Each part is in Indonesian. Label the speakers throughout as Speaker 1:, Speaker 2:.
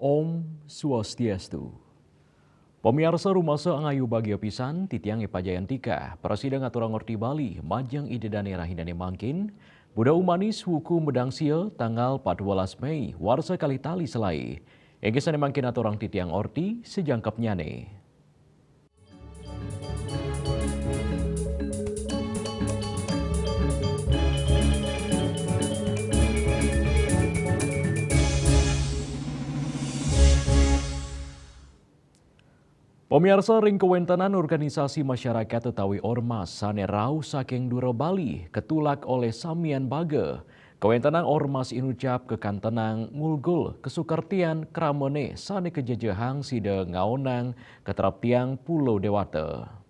Speaker 1: Om Swastiastu. Pemirsa rumasa angayu bagia pisan titiang Pajayantika, Presiden aturang orti Bali, majang ide danera hindane mangkin, Buda umanis hukum medang sia tanggal 14 Mei, warsa kali tali selai. Egesan mangkin aturang titiang orti sejangkap nyane. Pemirsa ring kewentanan organisasi masyarakat Tetawi Ormas sane rau saking Dura Bali ketulak oleh Samian Baga. Kewentanan Ormas inucap kekantenang ngulgul kesukertian kramone sane kejejehang sida ngaonang keteraptiang Pulau Dewata.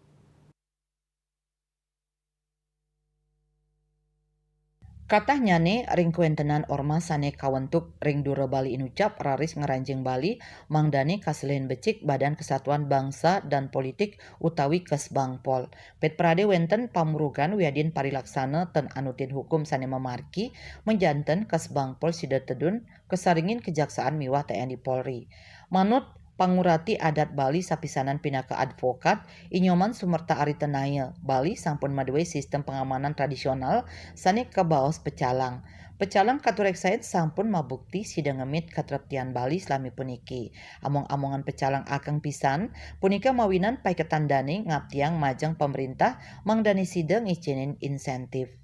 Speaker 2: Katanya nih ring kuentenan ormas sane kawentuk ring Dura Bali inucap raris ngeranjing Bali mangdani kaselihin becik Badan Kesatuan Bangsa dan Politik utawi Kesbangpol. Pet prade wenten pamurugan wiadin parilaksana ten anutin hukum sane memarki menjanten Kesbangpol sida tedun kesaringin kejaksaan miwah TNI Polri. Manut Pangurati adat Bali sapisanan pinaka advokat inyoman Sumerta Ari Tenaya Bali sampun maduwe sistem pengamanan tradisional sane kabaos pecalang. Pecalang katurek said sampun mabukti sida ngemit katreptian Bali selami puniki. Among-amongan pecalang akang pisan punika mawinan pai ketandane ngaptiang majang pemerintah mangdani sida ngicinin insentif.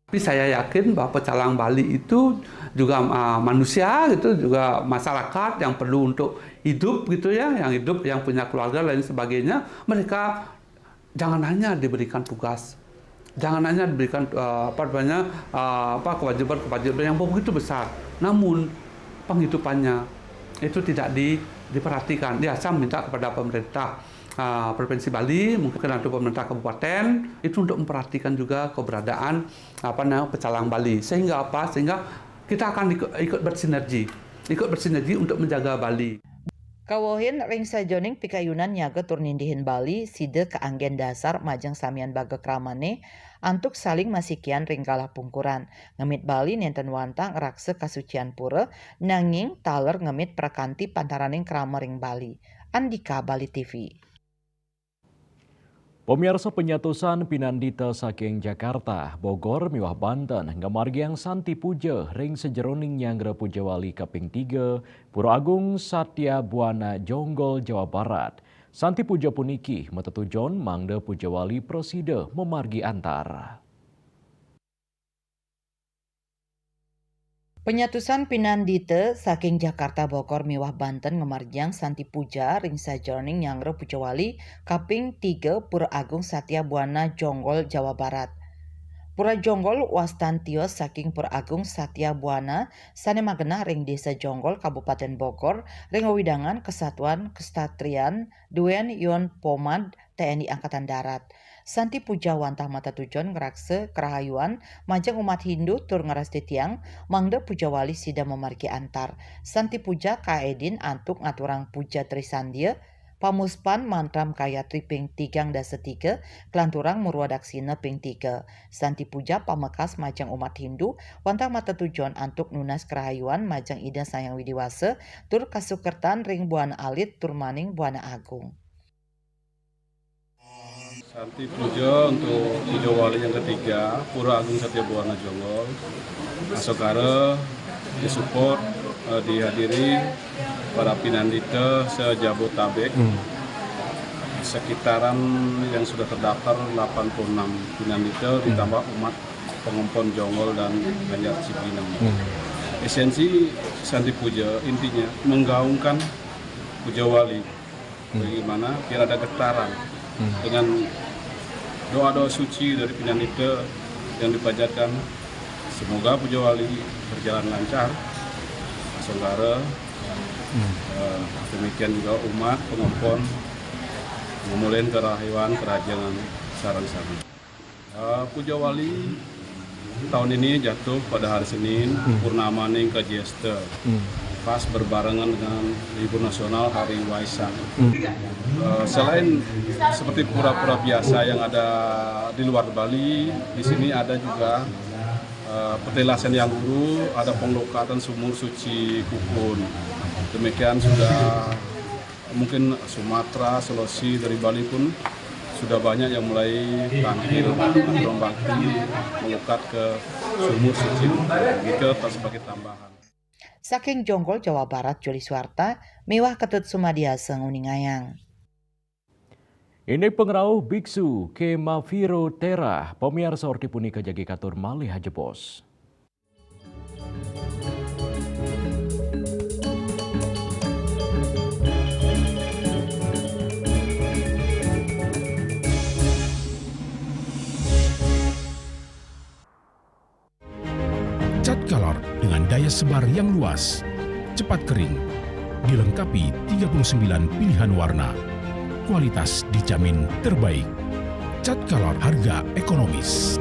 Speaker 3: Tapi saya yakin bahwa pecalang Bali itu juga manusia gitu, juga masyarakat yang perlu untuk hidup gitu ya, yang hidup, yang punya keluarga dan lain sebagainya. Mereka jangan hanya diberikan tugas, jangan hanya diberikan kewajiban yang begitu besar. Namun penghidupannya itu tidak diperhatikan. Ya, saya minta kepada pemerintah Provinsi Bali, mungkin ada pemerintah kabupaten itu untuk memperhatikan juga keberadaan pecalang Bali, sehingga kita akan ikut bersinergi untuk menjaga Bali.
Speaker 2: Kawohin ring sajoning pikayunan nyaga turnindihin Bali side keanggen dasar majang Samian Baga kramane antuk saling masikian ring kalah pungkuran. Ngemit Bali nenten wantang rakse kasucian pura nanging taler ngemit prakanti pantaraning krama ring Bali. Andika, Bali TV.
Speaker 1: Pemirsa penyatusan Pinandita saking Jakarta, Bogor, miwah Banten, ngamargiang Santi Puja, ring sejeroning Nyanggra Pujawali kaping 3, Pura Agung Satya Buana Jonggol, Jawa Barat. Santi Puja puniki, metetujon mangda Pujawali Presida memargi antar.
Speaker 2: Penyatusan Pinandita saking Jakarta Bogor miwah Banten ngemarjang Santi Puja ring sajoning Nyanggra Pujawali kaping 3 Pura Agung Satya Buana Jonggol Jawa Barat. Pura Jonggol wastantios saking Pura Agung Satya Buana sane magena ring Desa Jonggol Kabupaten Bogor ring wewidangan Kesatuan Kesatrian Duen Yon Pomad TNI Angkatan Darat. Santi Puja wantah mata tujon ngerakse kerahayuan majang umat Hindu tur ngeras tiang mangda Pujawali sida memargi antar. Santi Puja kaedin antuk ngaturang puja trisandia pamuspan mantram kayatri ping 3 dasa 3 kelanturang murwadaksina ping 3. Santi Puja pamekas majang umat Hindu wantah mata tujon antuk nunas kerahayuan majang ida sayang widiwase tur kasukertan ring Buana Alit tur maning Buana Agung.
Speaker 4: Santi Puja untuk Pujawali yang ketiga, Pura Agung Satya Buana Jonggol, Asokare disupport dihadiri para Pinandita se-Jabotabek, sekitaran yang sudah terdaftar 86 Pinandita ditambah umat pengompon Jonggol dan Banjar Cipinang. Esensi Santi Puja intinya menggaungkan Pujawali. Bagaimana biar ada getaran dengan doa-doa suci dari Pinanite yang dipanjatkan. Semoga Pujawali berjalan lancar, saudara. Demikian juga umat pengompon memulai kerahiwan kerajaan sarang-sarang. Pujawali tahun ini jatuh pada hari Senin, Purnama ning ke Jester. Pas berbarengan dengan libur nasional hari Waisak. Selain seperti pura-pura biasa yang ada di luar Bali, di sini ada juga petilasan yang guru, ada penglokatan sumur suci Kukun. Demikian sudah mungkin Sumatera, Sulawesi, dari Bali pun sudah banyak yang mulai tampil atau bakti melukat ke sumur suci itu sebagai tambahan.
Speaker 2: Saking Jonggol, Jawa Barat, Juli Suarta, miwah ketut sumadiasa nguningayang.
Speaker 1: Ini pengrau biksu ke Maviro Tera, pemirsa orti punika jagi katur malih hajepos.
Speaker 5: Cat color dengan daya sebar yang luas, cepat kering, dilengkapi 39 pilihan warna. Kualitas dijamin terbaik. Cat color harga ekonomis.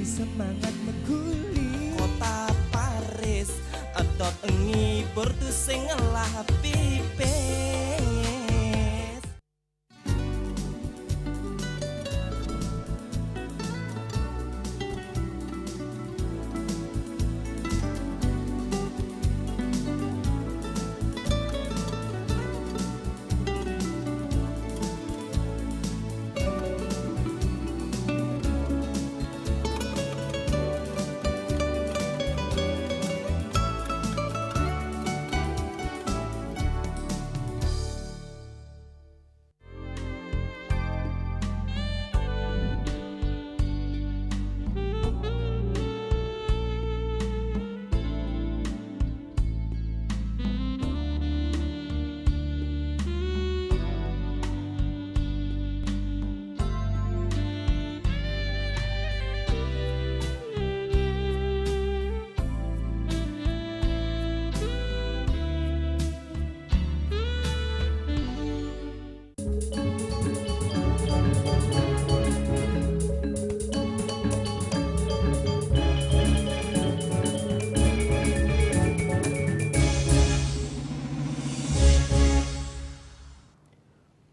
Speaker 6: Semangat meguli kota Paris edot ngibur tu sing lah pipes.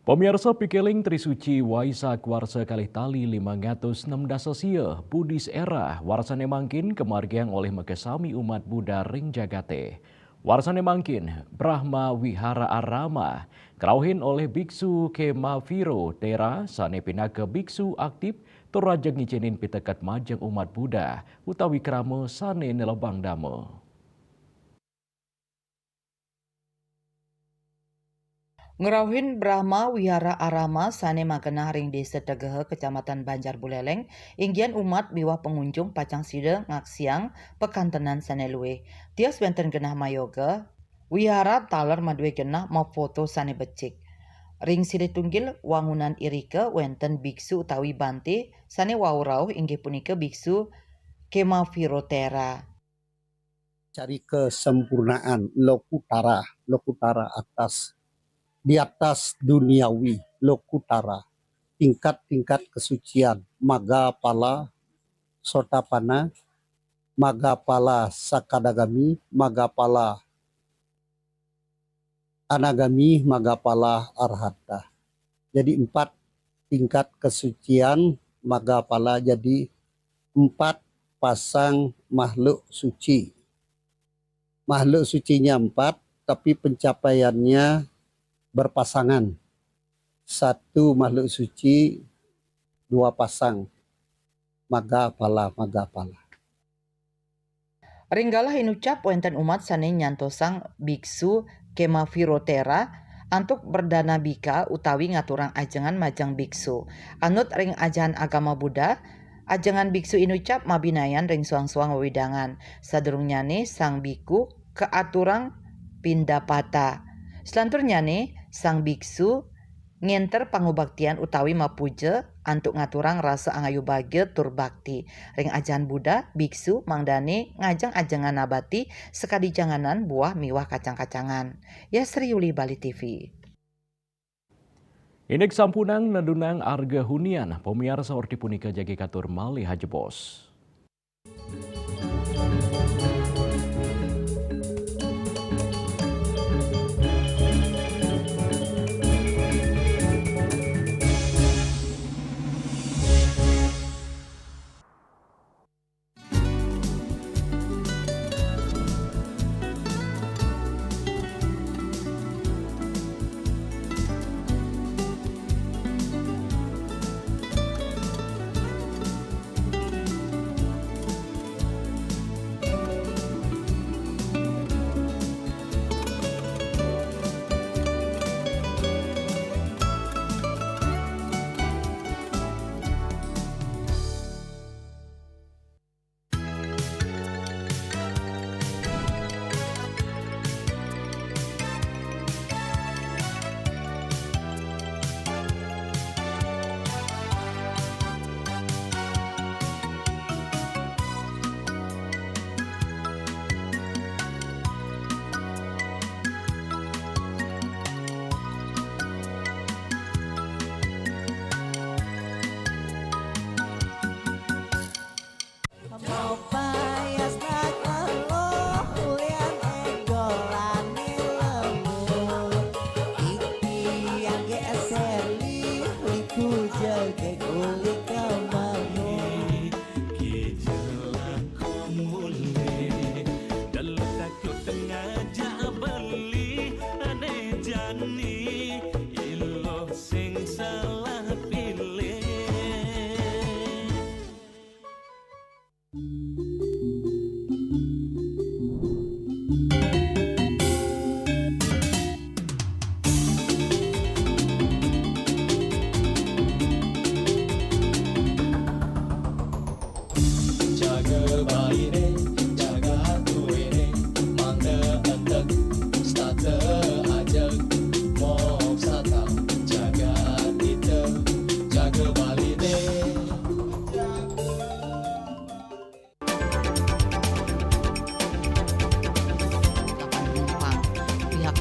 Speaker 1: Pemirsa Pikeling Trisuci Waisak Warsa Kalih Tali 516 Sasia Budis Era Warsane Mangkin kemargiang oleh Mekesami umat Buddha Ring Jagate. Warsane Mangkin Brahma Wihara Arama kerauhin oleh Biksu Kemaviro Tera sane pinaka Biksu aktif turajeng ngicinin pitekat majeng umat Buddha utawi krama sane nelebang dama.
Speaker 2: Ngerauhin Brahma Wihara Arama sane magenah ring desa Tegehe Kecamatan Banjar Buleleng inggian umat biwah pengunjung pacang sida ngaksiang pekantenan sane luwe. Tias wenten genah mayoga wihara taler madue genah mau foto sane becik. Ring sida tunggil wangunan irike wenten biksu utawi bante sane wawrauh inggih punika biksu Kemaviro Tera.
Speaker 7: Cari kesempurnaan lokutara atas di atas duniawi lokutara tingkat-tingkat kesucian maga pala Sotapana, Magapala Sakadagami, Magapala Anagami, Magapala Arhata. Jadi 4 tingkat kesucian Magapala, jadi 4 pasang makhluk suci. Makhluk sucinya 4, tapi pencapaiannya berpasangan. 1 makhluk suci, 2 pasang. Magapala.
Speaker 2: Ringgalah inucap wenten umat sane nyantosang biksu kemavirotera antuk berdana bika utawi ngaturang ajengan majang biksu. Anut ring ajahan agama Buddha, ajengan biksu inucap mabinayan ring suang-suang wewidangan. Sadurungnyane sang biku keaturang pindapata. Selanturnyane sang biksu ngenter pangubaktian utawi mapuja antuk ngaturang rasa angayu bagya tur bakti. Ring ajahan Buddha, biksu mangdane ngajang ajangan nabati sekadi janganan buah miwah kacang-kacangan. Ya Sri Yuli Bali TV.
Speaker 1: Indek sampunang nedunang arga hunian, pemirsa orti punika jagi katur malih hajebos.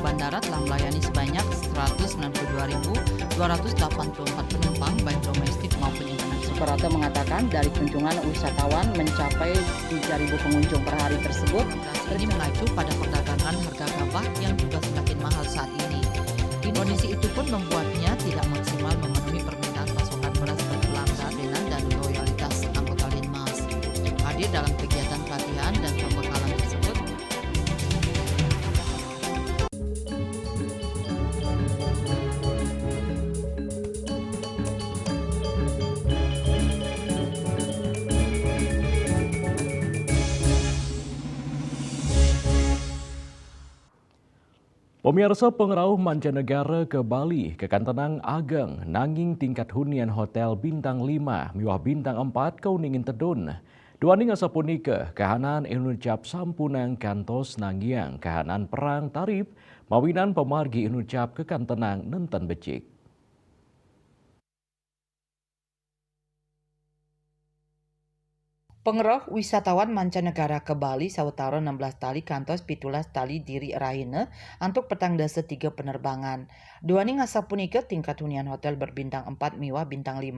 Speaker 2: Bandara telah melayani sebanyak 192.284 penumpang baik domestik maupun internasional. Suprapto mengatakan dari kunjungan wisatawan mencapai 3.000 pengunjung per hari tersebut, ini mengacu pada perdagangan harga gabah yang juga semakin mahal saat ini. Kondisi itu pun membuatnya tidak maksimal memenuhi permintaan pasokan beras bagi pelanggan dan loyalitas anggota Linmas. Hadir dalam kegiatan pelatihan dan pembekalan tersebut,
Speaker 1: Pemirsa pengrauh mancanegara ke Bali kekantenang ageng nanging tingkat hunian hotel bintang 5 miwah bintang 4 kauningin tedun. Duaning asapunika kahanan inucap sampunang kantos nanggiang kahanan perang tarif mawinan pemargi inucap kekantenang nenten becik.
Speaker 2: pengeroh wisatawan mancanegara ke Bali sawetara 16 tali kantos 17 tali diri raine untuk petang dasa 3 penerbangan. Duaning asapunika tingkat hunian hotel berbintang 4 miwah bintang 5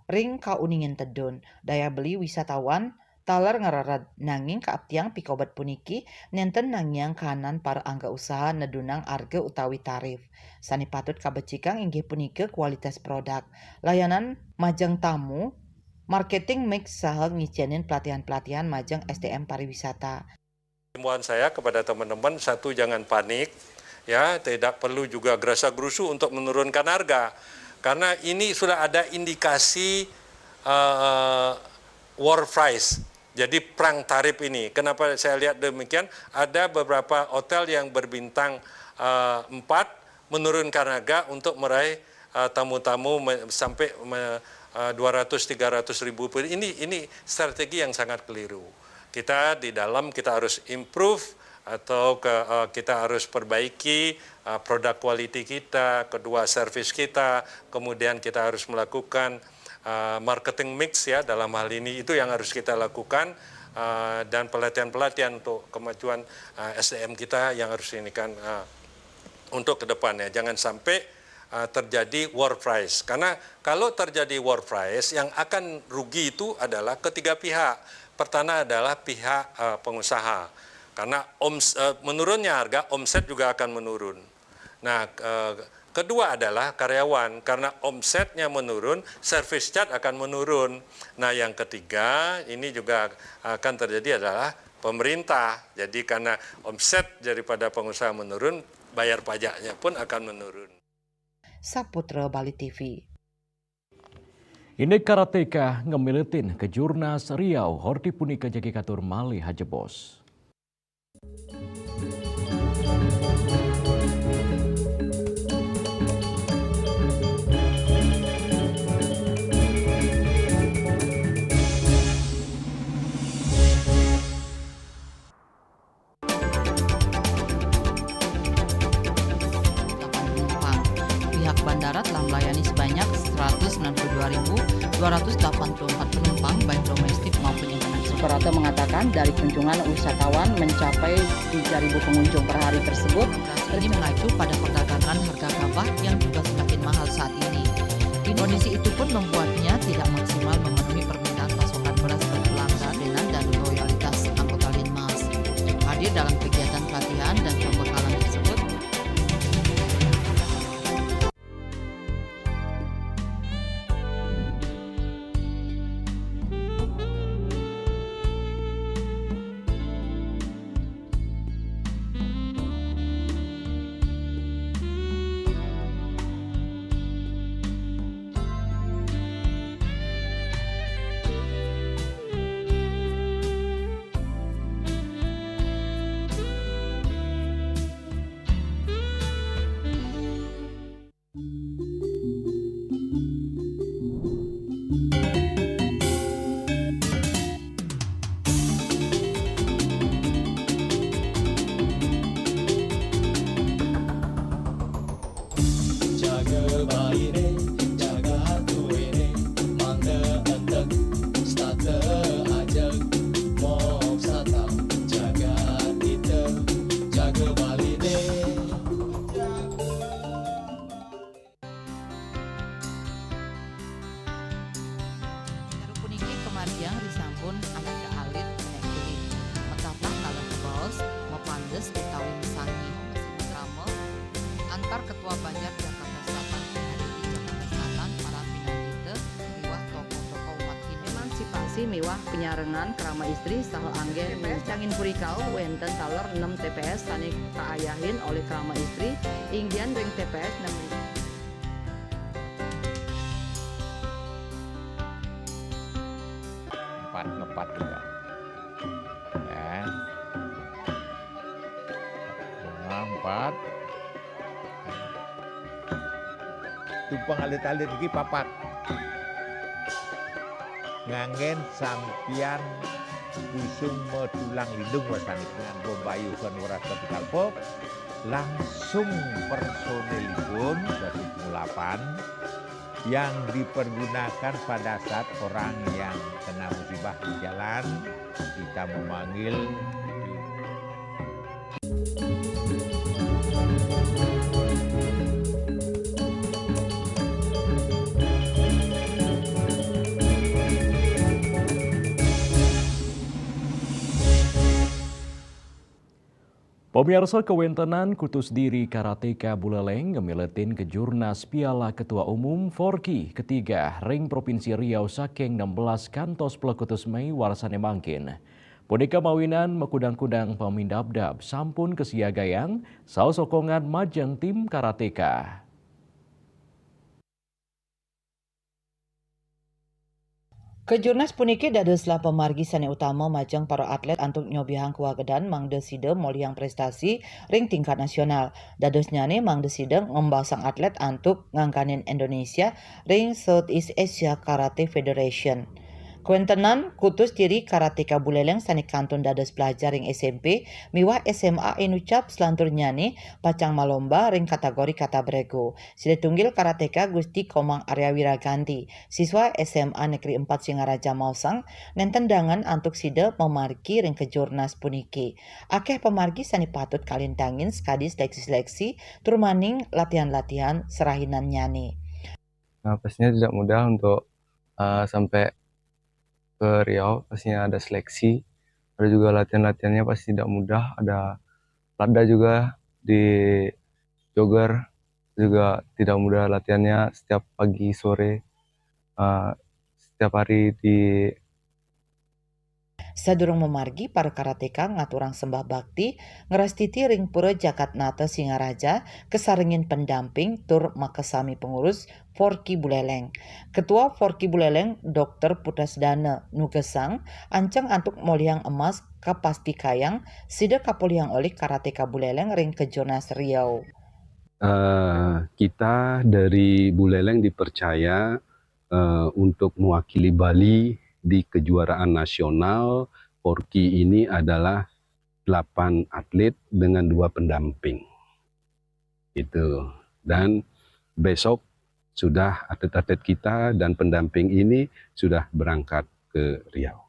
Speaker 2: ring kauningin tedun. Daya beli wisatawan taler ngararat nanging kaaptiang pikobat puniki nenten nangyang kanan para angga usaha nedunang arga utawi tarif. Sani patut kabecikang inggih punika kualitas produk, layanan majang tamu, marketing mix saha ngicianin pelatihan-pelatihan majang SDM pariwisata.
Speaker 8: Himbauan saya kepada teman-teman, satu, jangan panik, ya, tidak perlu juga gerasa-gerusu untuk menurunkan harga, karena ini sudah ada indikasi war price, jadi perang tarif ini. Kenapa saya lihat demikian? Ada beberapa hotel yang berbintang 4 menurunkan harga untuk meraih tamu-tamu sampai 200-300 ribu. Ini strategi yang sangat keliru. Kita di dalam kita harus improve atau kita harus perbaiki produk quality kita, kedua service kita, kemudian kita harus melakukan marketing mix ya, dalam hal ini itu yang harus kita lakukan, dan pelatihan-pelatihan untuk kemajuan SDM kita yang harus ini kan untuk ke depannya. Jangan sampai terjadi war price, karena kalau terjadi war price yang akan rugi itu adalah ketiga pihak. Pertama adalah pihak pengusaha, karena menurunnya harga, omset juga akan menurun. Nah, kedua adalah karyawan, karena omsetnya menurun, service charge akan menurun. Nah, yang ketiga ini juga akan terjadi adalah pemerintah. Jadi karena omset daripada pengusaha menurun, bayar pajaknya pun akan menurun.
Speaker 2: Saputra Bali TV.
Speaker 1: Indek karateka ngemilitin ke Jurnas Riau horti punika jagi katur malih hajebos.
Speaker 2: Pihak bandara telah melayani sebanyak 192.284 penumpang baik domestik maupun internasional. Suprapto mengatakan dari kunjungan wisatawan mencapai 3.000 pengunjung per hari tersebut, ini mengacu pada perdagangan harga gabah yang juga semakin mahal saat ini. Kondisi itu pun membuatnya tidak maksimal memenuhi permintaan pasokan beras ke pelanggan dan loyalitas anggota Linmas. Hadir dalam kegiatan pelatihan dan pembekalan tersebut, Marjang disampun anak ke alit kulit metaplah kalau kebos mepandes utawi misangi mesin drama antar ketua Banjar Jakarta Selatan hari di Jakarta Selatan para pinangita miwah tokoh-tokoh umat Hindu emansipasi miwah penyarengan kerama istri saha anggen TPS Cangin Purikau wenten taler 6 TPS sani kaayahin oleh kerama istri inggian ring TPS 6.000
Speaker 9: ngepat juga ya. Bunga 4 tumpang alit-alit iki papat ngangen sampian busung medulang lindung wasani dengan bombayu kan waras kapital pop langsung personelipun dari 8 yang dipergunakan pada saat orang yang kena musibah di jalan kita memanggil
Speaker 1: Pemirsa kewentenan kutus diri karateka Buleleng ngemiletin kejurnas Piala Ketua Umum Forki ketiga ring Provinsi Riau saking 16 kantos pelekutus Mei warsane mangkin. Boneka mawinan mekudang-kudang pemindabdab sampun kesiagayang saus sokongan majeng tim karateka.
Speaker 2: Kejurnas puniki dadoslah pemargi sane utama majeng para atlet antuk nyobihang kuagedan mangde side moliang prestasi ring tingkat nasional. Dados nyane mangde side ngembasang atlet antuk ngangkanin Indonesia ring Southeast Asia Karate Federation. Kuentenan kutus diri karateka Buleleng sani kantun dados pelajar ring SMP miwah SMA inucap selantur nyane pacang malomba ring kategori kata brego. Sida tunggil karateka Gusti Komang Arya Wiraganti siswa SMA Negeri 4 Singaraja Mausang nenten dangan antuk sida memargi ring kejurnas puniki. Akeh pemargi sani patut kalintangin sekadi seleksi-seleksi turmaning latihan-latihan serahinan nyane.
Speaker 10: Nah, pastinya tidak mudah untuk sampai ke Riau, pastinya ada seleksi, ada juga latihan-latihannya pasti tidak mudah, ada lada juga di jogger juga tidak mudah latihannya setiap pagi sore, setiap hari di
Speaker 2: Sadurung memargi para karateka ngaturang sembah bakti ngerastiti ring pura Jakat Nata Singaraja kesaringin pendamping tur makasami pengurus Forki Buleleng. Ketua Forki Buleleng Dr. Putrasdana Nugesang ancang antuk moliang emas kapasti kayang sida kapoliang oleh karateka Buleleng ring kejurnas Riau.
Speaker 4: Kita dari Buleleng dipercaya untuk mewakili Bali di kejuaraan nasional. Forki ini adalah 8 atlet dengan 2 pendamping. Itu. Dan besok sudah atlet-atlet kita dan pendamping ini sudah berangkat ke Riau.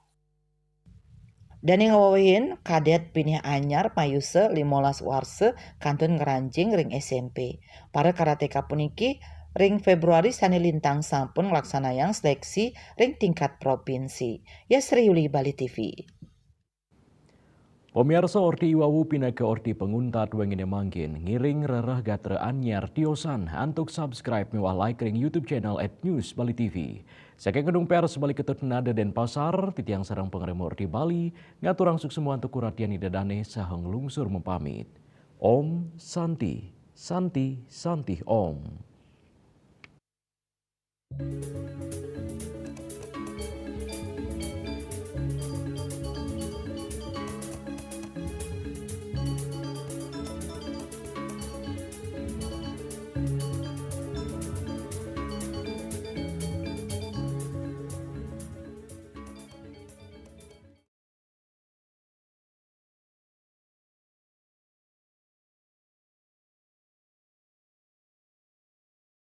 Speaker 2: Dan yang ngawahin kadet pinih anyar mayuse 15 warse kantun ngeranjing ring SMP. Para karateka puniki ring Februari sani lintang sampun ngelaksanayang seleksi ring tingkat provinsi. Ya Sri Yuli Bali TV.
Speaker 1: Pemirsa orti iwawu pindah ke orti penguntat wengine mangkin ngiring rerah gatre anyar tiosan antuk subscribe mewah like ring YouTube channel @news Bali TV. Saking gedung pers Bali Ketut Nada Denpasar titiang sarang pengremo orti Bali ngaturang suk semua antuk kuratian idadane saheng lungsur mempamit. Om Santi, Santi, Santi Om.